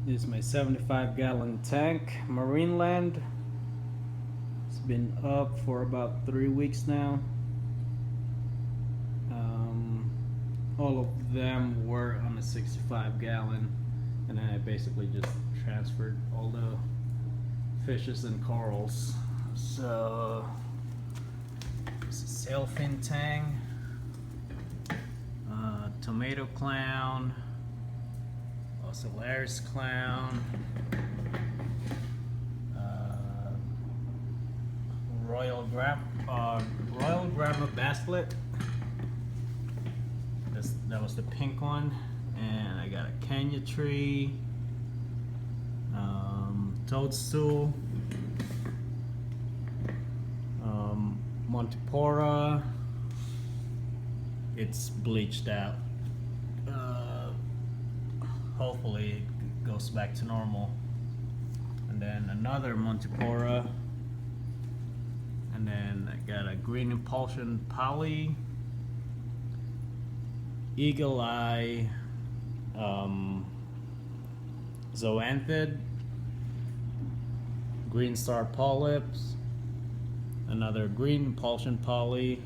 This is my 75-gallon tank, Marineland. It's been up for about 3 weeks now. All of them were on a 65-gallon, and then I basically just transferred all the fishes and corals. So this is sailfin tang, tomato clown, Ocellaris clown, royal grabber basslet. That was the pink one, and I got a Kenya tree, toadstool, Montipora. It's bleached out. Hopefully it goes back to normal. And then another Montipora, and then I got a green impulsion poly, eagle eye, zoanthid, green star polyps, another green impulsion poly,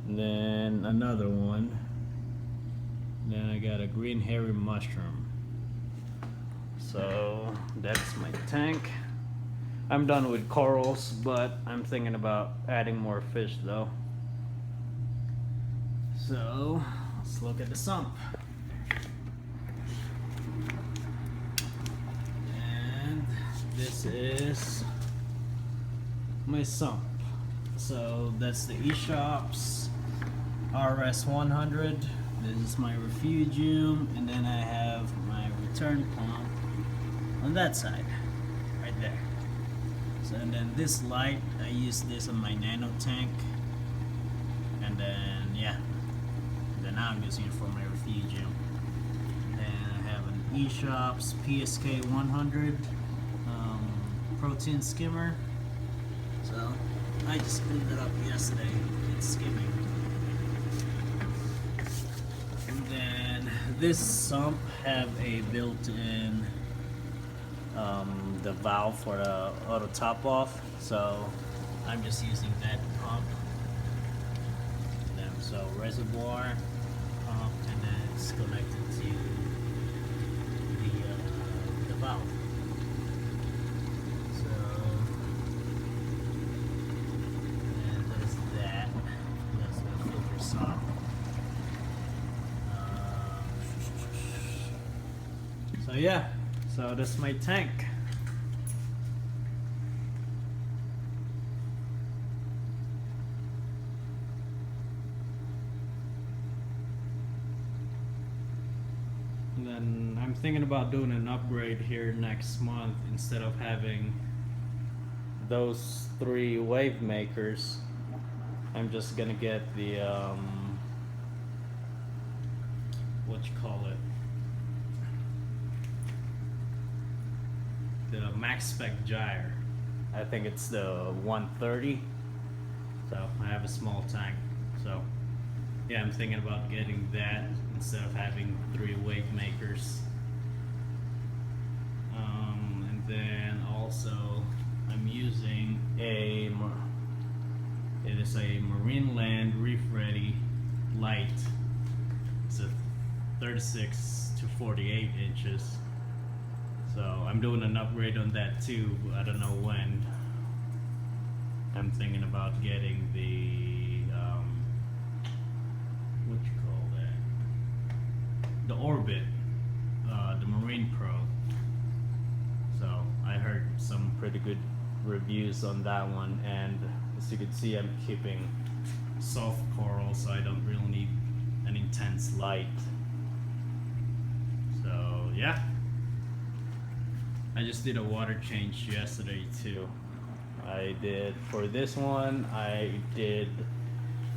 and then another one. And then I got a green hairy mushroom. So that's my tank. I'm done with corals, but I'm thinking about adding more fish though. So let's look at the sump. And this is my sump. So that's the eShops RS100. This is my refugium, and then I have my return pump on that side, right there. So, and then this light, I use this on my nano tank, and then yeah, then now I'm using it for my refugium. Then I have an eShops PSK 100 protein skimmer. So I just cleaned it up yesterday. It's skimming. And then this sump have a built-in the valve for the auto top off, so I'm just using that pump. And then, so reservoir pump, and then it's connected to the valve. So and there's that. That's the filter sump. So yeah, so that's my tank. And then I'm thinking about doing an upgrade here next month. Instead of having those 3 wave makers, I'm just gonna get the what you call it, the max spec gyre. I think it's the 130. So I have a small tank. So yeah, I'm thinking about getting that instead of having 3 wave makers. And then also I'm using it is a Marineland Reef Ready light. It's a 36 to 48 inches. So I'm doing an upgrade on that too. I don't know when. I'm thinking about getting the what you call that? The Orbit, the Marine Pro. So I heard some pretty good reviews on that one, and as you can see, I'm keeping soft coral, so I don't really need an intense light. So yeah. I just did a water change yesterday too. I did, for this one, I did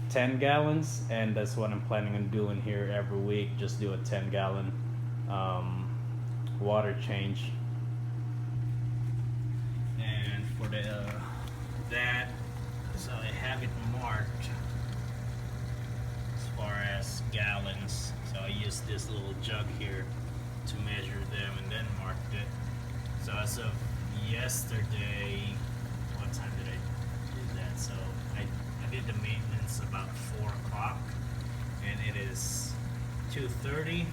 10 gallons, and that's what I'm planning on doing here every week. Just do a 10-gallon water change. And for that, so I have it marked as far as gallons. So I use this little jug here to measure them and then mark as of yesterday, what time did I do that? So I did the maintenance about 4 o'clock, and it is 2:30.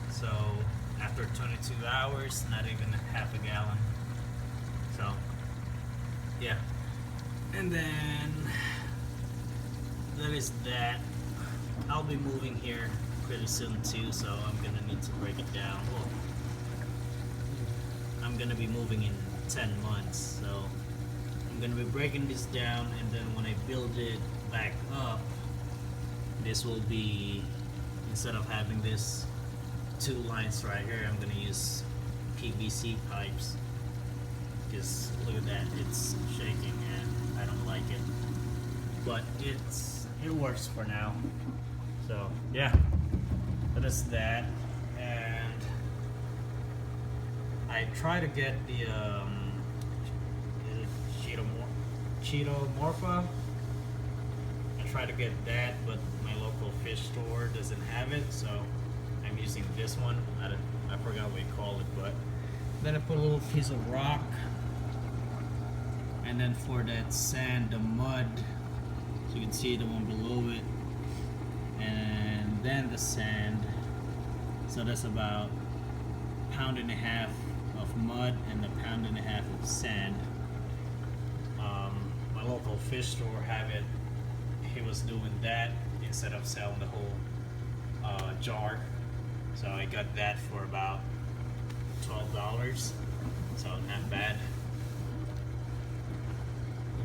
So after 22 hours, not even half a gallon. So yeah, and then that is that. I'll be moving here pretty soon too, so I'm gonna need to break it down. Well, I'm gonna be moving in 10 months, so I'm gonna be breaking this down, and then when I build it back up, this will be, instead of having this 2 lines right here, I'm gonna use PVC pipes, because look at that, it's shaking and I don't like it, but it works for now. So yeah, that is that. And I try to get the Cheetomorpha. I try to get that, but my local fish store doesn't have it, so I'm using this one. I forgot what you call it, but then I put a little piece of rock, and then for that sand, the mud, so you can see the one below it, and then the sand. So that's about 1.5 pounds of mud and 1.5 pounds of sand. My local fish store have it. He was doing that instead of selling the whole jar. So I got that for about $12. So not bad.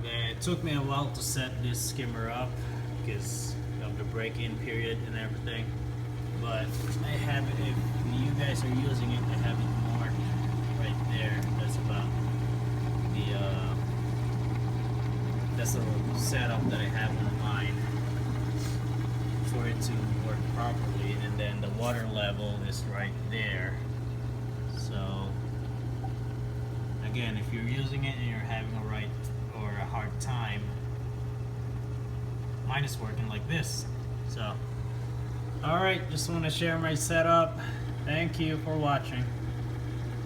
And it took me a while to set this skimmer up because of the break-in period and everything. But I have it, if you guys are using it, I have it marked right there. That's about that's the setup that I have on mine for it to work properly, and then the water level is right there. So again, if you're using it and you're having a hard time, mine is working like this. So alright, just want to share my setup. Thank you for watching.